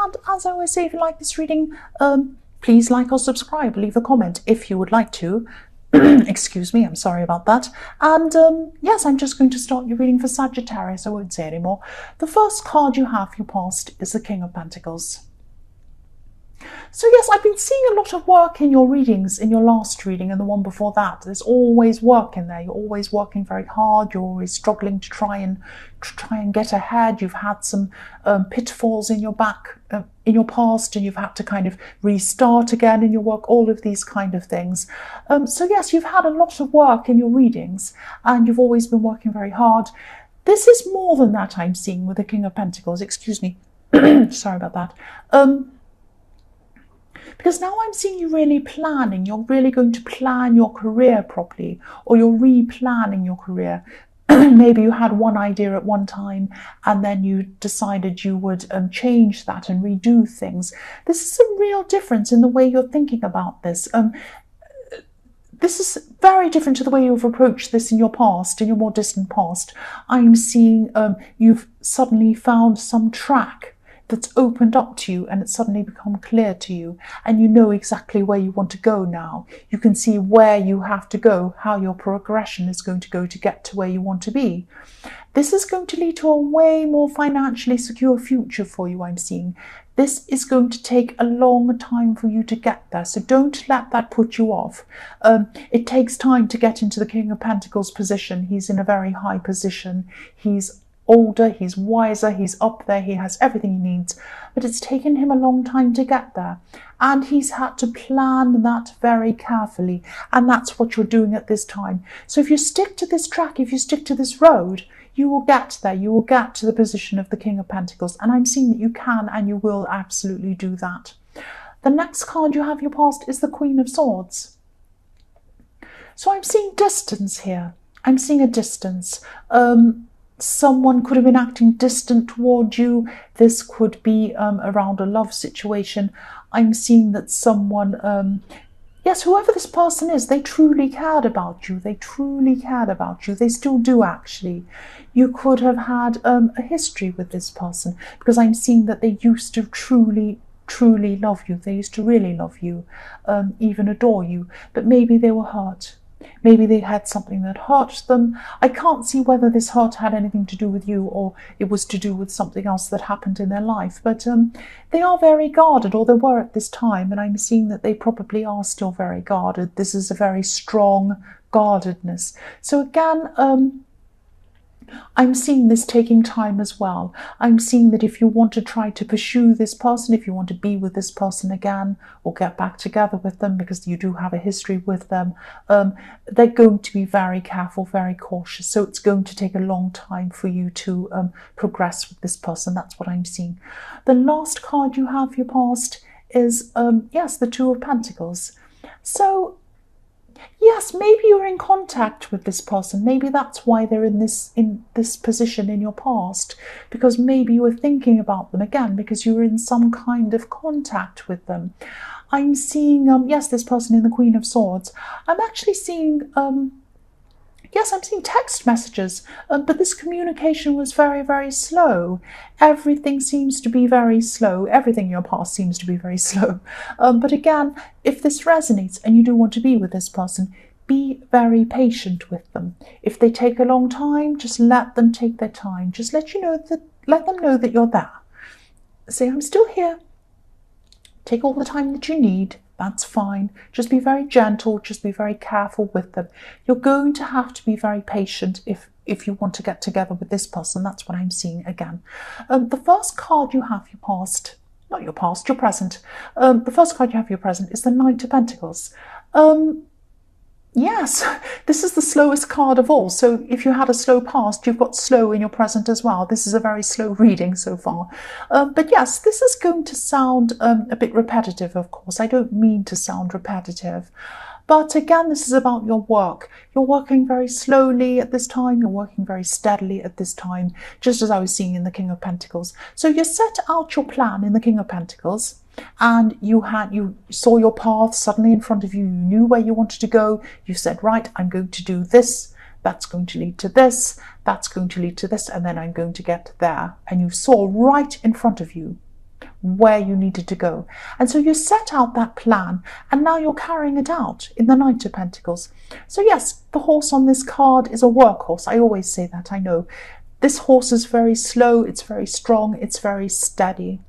And as I always say, if you like this reading, please like or subscribe, leave a comment if you would like to. Excuse me, I'm sorry about that. And yes, I'm just going to start your reading for Sagittarius. I won't say anymore. The first card you have, your past, is the King of Pentacles. So yes, I've been seeing a lot of work in your readings, in your last reading and the one before that. There's always work in there. You're always working very hard. You're always struggling to try and get ahead. You've had some pitfalls in your back, in your past, and you've had to kind of restart again in your work, all of these kind of things. So yes, you've had a lot of work in your readings and you've always been working very hard. This is more than that I'm seeing with the King of Pentacles. Excuse me. Sorry about that. Because now I'm seeing you really planning. You're really going to plan your career properly, or you're replanning your career. Maybe you had one idea at one time and then you decided you would change that and redo things. This is a real difference in the way you're thinking about this. This is very different to the way you've approached this in your past, in your more distant past. I'm seeing you've suddenly found some track that's opened up to you and it's suddenly become clear to you, and you know exactly where you want to go now. You can see where you have to go, how your progression is going to go to get to where you want to be. This is going to lead to a way more financially secure future for you, I'm seeing. This is going to take a long time for you to get there, so don't let that put you off. It takes time to get into the King of Pentacles position. He's in a very high position. He's older, he's wiser, he's up there, he has everything he needs, but it's taken him a long time to get there, and he's had to plan that very carefully, and that's what you're doing at this time. So if you stick to this track, if you stick to this road, you will get there. You will get to the position of the King of Pentacles, and I'm seeing that you can and you will absolutely do that. The next card you have your past is the Queen of Swords. So I'm seeing distance here. I'm seeing a distance. Someone could have been acting distant toward you. This could be around a love situation. I'm seeing that someone, yes, whoever this person is, they truly cared about you. They truly cared about you. They still do, actually. You could have had a history with this person, because I'm seeing that they used to truly love you. They used to really love you, even adore you, but maybe they were hurt. Maybe they had something that hurt them. I can't see whether this hurt had anything to do with you or it was to do with something else that happened in their life. But they are very guarded, or they were at this time, and I'm seeing that they probably are still very guarded. This is a very strong guardedness. So again, I'm seeing this taking time as well. I'm seeing that if you want to try to pursue this person, if you want to be with this person again or get back together with them because you do have a history with them, they're going to be very careful, very cautious. So it's going to take a long time for you to progress with this person. That's what I'm seeing. The last card you have, your past, is, yes, the Two of Pentacles. So yes, maybe you're in contact with this person. Maybe that's why they're in this position in your past, because maybe you were thinking about them again because you were in some kind of contact with them. I'm seeing, yes, this person in the Queen of Swords. I'm actually seeing, yes, I'm seeing text messages, but this communication was very, very slow. Everything seems to be very slow. Everything in your past seems to be very slow. But again, if this resonates and you do want to be with this person, be very patient with them. If they take a long time, just let them take their time. Just let them know that you're there. Say, I'm still here. Take all the time that you need. That's fine. Just be very gentle. Just be very careful with them. You're going to have to be very patient if you want to get together with this person. That's what I'm seeing again. The first card you have your past, not your past, your present. The first card you have your present is the Knight of Pentacles. Yes, this is the slowest card of all. So if you had a slow past, you've got slow in your present as well. This is a very slow reading so far. But yes, this is going to sound a bit repetitive, of course. I don't mean to sound repetitive. But again, this is about your work. You're working very slowly at this time. You're working very steadily at this time, just as I was seeing in the King of Pentacles. So you set out your plan in the King of Pentacles, and you saw your path suddenly in front of you. You knew where you wanted to go. You said, right, I'm going to do this. That's going to lead to this. That's going to lead to this. And then I'm going to get there. And you saw right in front of you where you needed to go. And so you set out that plan, and now you're carrying it out in the Knight of Pentacles. So yes, the horse on this card is a workhorse. I always say that, I know. This horse is very slow, it's very strong, it's very steady.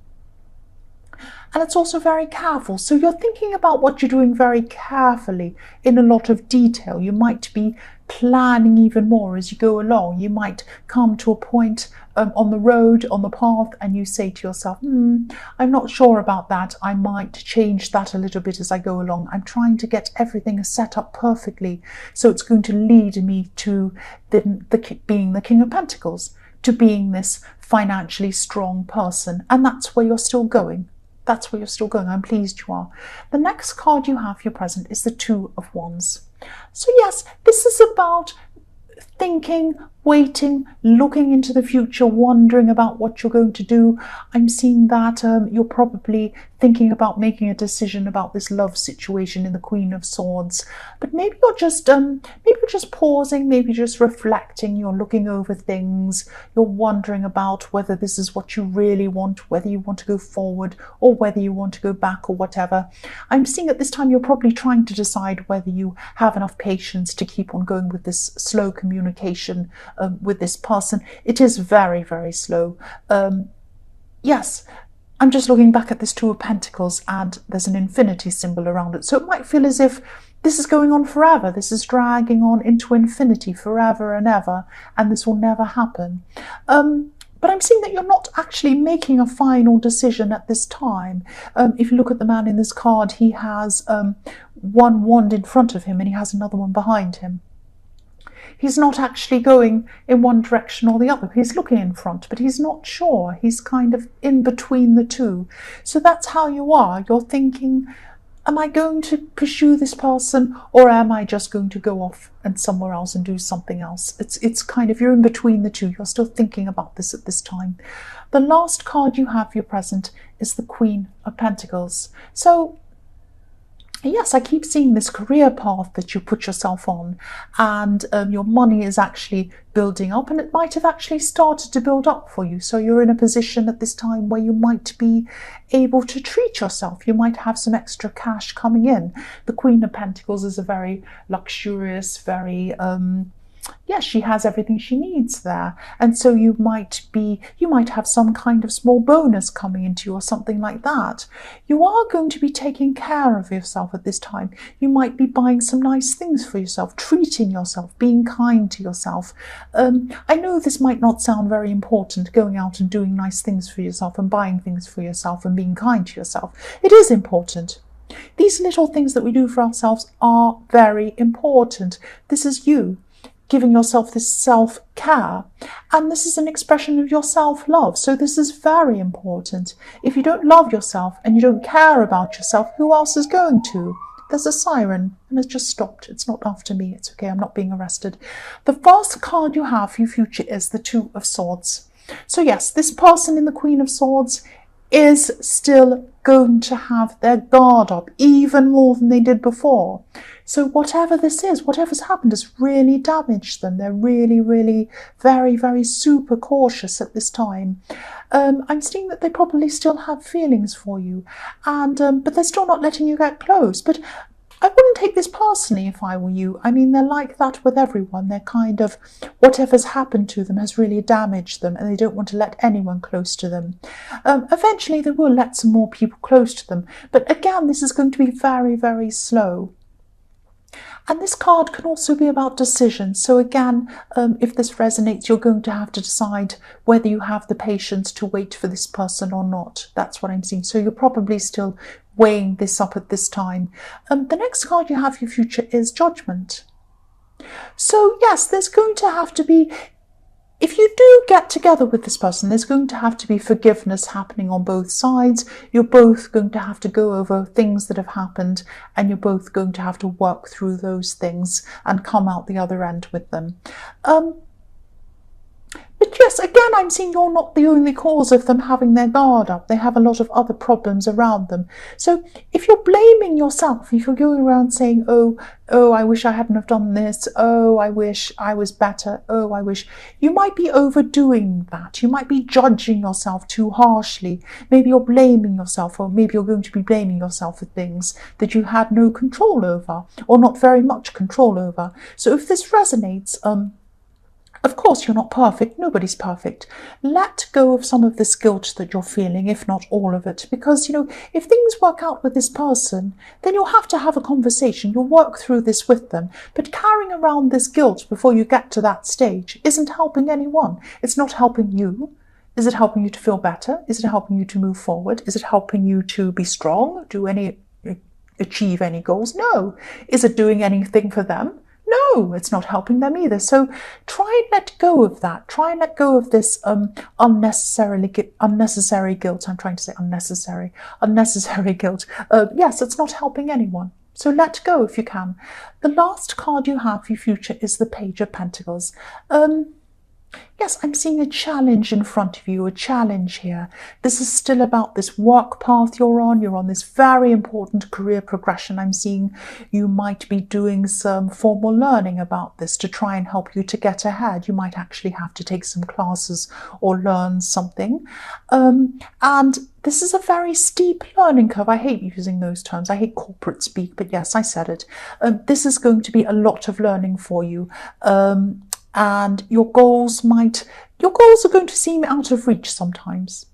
And it's also very careful. So you're thinking about what you're doing very carefully in a lot of detail. You might be planning even more as you go along. You might come to a point on the road, on the path, and you say to yourself, I'm not sure about that. I might change that a little bit as I go along. I'm trying to get everything set up perfectly. So it's going to lead me to being the King of Pentacles, to being this financially strong person. And that's where you're still going. That's where you're still going. I'm pleased you are. The next card you have for your present is the Two of Wands. So yes, this is about thinking, waiting, looking into the future, wondering about what you're going to do. I'm seeing that you're probably thinking about making a decision about this love situation in the Queen of Swords. But maybe you're just pausing, maybe just reflecting, you're looking over things, you're wondering about whether this is what you really want, whether you want to go forward or whether you want to go back or whatever. I'm seeing at this time you're probably trying to decide whether you have enough patience to keep on going with this slow communication with this person. It is very, very slow. Yes, I'm just looking back at this Two of Pentacles and there's an infinity symbol around it. So it might feel as if this is going on forever. This is dragging on into infinity forever and ever, and this will never happen. But I'm seeing that you're not actually making a final decision at this time. If you look at the man in this card, he has one wand in front of him and he has another one behind him. He's not actually going in one direction or the other. He's looking in front, but he's not sure. He's kind of in between the two. So that's how you are. You're thinking, am I going to pursue this person, or am I just going to go off and somewhere else and do something else? It's kind of, you're in between the two. You're still thinking about this at this time. The last card you have for your present is the Queen of Pentacles. So yes, I keep seeing this career path that you put yourself on, and your money is actually building up, and it might have actually started to build up for you. So you're in a position at this time where you might be able to treat yourself. You might have some extra cash coming in. The Queen of Pentacles is a very luxurious, very yes, she has everything she needs there. And so you might have some kind of small bonus coming into you or something like that. You are going to be taking care of yourself at this time. You might be buying some nice things for yourself, treating yourself, being kind to yourself. I know this might not sound very important, going out and doing nice things for yourself and buying things for yourself and being kind to yourself. It is important. These little things that we do for ourselves are very important. This is you giving yourself this self-care, and this is an expression of your self-love. So this is very important. If you don't love yourself and you don't care about yourself, who else is going to? There's a siren and it's just stopped. It's not after me. It's okay. I'm not being arrested. The first card you have for your future is the Two of Swords. So yes, this person in the Queen of Swords is still going to have their guard up even more than they did before. So whatever this is, whatever's happened has really damaged them. They're really, really very, very super cautious at this time. I'm seeing that they probably still have feelings for you, and but they're still not letting you get close. But I wouldn't take this personally if I were you. I mean, they're like that with everyone. They're kind of, whatever's happened to them has really damaged them, and they don't want to let anyone close to them. Eventually, they will let some more people close to them. But again, this is going to be very, very slow. And this card can also be about decisions. So again, if this resonates, you're going to have to decide whether you have the patience to wait for this person or not. That's what I'm seeing. So you're probably still weighing this up at this time. The next card you have for your future is Judgment. So yes, there's going to have to be, if you do get together with this person, there's going to have to be forgiveness happening on both sides. You're both going to have to go over things that have happened, and you're both going to have to work through those things and come out the other end with them. But But yes, again, I'm seeing you're not the only cause of them having their guard up. They have a lot of other problems around them. So if you're blaming yourself, if you're going around saying, oh, I wish I hadn't have done this. Oh, I wish I was better. Oh, I wish. You might be overdoing that. You might be judging yourself too harshly. Maybe you're blaming yourself, or maybe you're going to be blaming yourself for things that you had no control over, or not very much control over. So if this resonates, of course, you're not perfect. Nobody's perfect. Let go of some of this guilt that you're feeling, if not all of it. Because, if things work out with this person, then you'll have to have a conversation. You'll work through this with them. But carrying around this guilt before you get to that stage isn't helping anyone. It's not helping you. Is it helping you to feel better? Is it helping you to move forward? Is it helping you to be strong? Achieve any goals? No. Is it doing anything for them? No, it's not helping them either. So try and let go of that. Try and let go of this unnecessary guilt. I'm trying to say unnecessary guilt. Yes, it's not helping anyone. So let go if you can. The last card you have for your future is the Page of Pentacles. Yes, I'm seeing a challenge in front of you, a challenge here. This is still about this work path you're on. You're on this very important career progression. I'm seeing you might be doing some formal learning about this to try and help you to get ahead. You might actually have to take some classes or learn something. And this is a very steep learning curve. I hate using those terms. I hate corporate speak, but yes, I said it. This is going to be a lot of learning for you. And your goals are going to seem out of reach sometimes.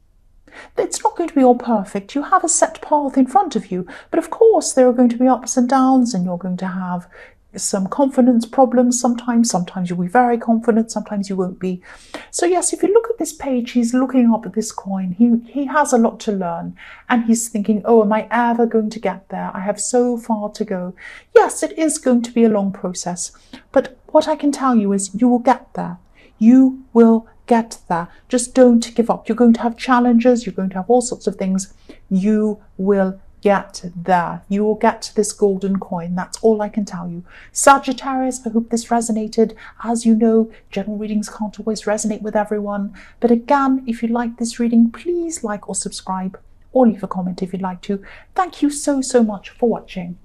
It's not going to be all perfect. You have a set path in front of you, but of course there are going to be ups and downs, and you're going to have some confidence problems sometimes. Sometimes you'll be very confident, sometimes you won't be. So yes, if you look at this page, he's looking up at this coin. He has a lot to learn, and he's thinking, oh, am I ever going to get there? I have so far to go. Yes, it is going to be a long process, but what I can tell you is you will get there. You will get there. Just don't give up. You're going to have challenges. You're going to have all sorts of things. You will get there. You will get to this golden coin. That's all I can tell you. Sagittarius, I hope this resonated. As you know, general readings can't always resonate with everyone. But again, if you like this reading, please like or subscribe, or leave a comment if you'd like to. Thank you so much for watching.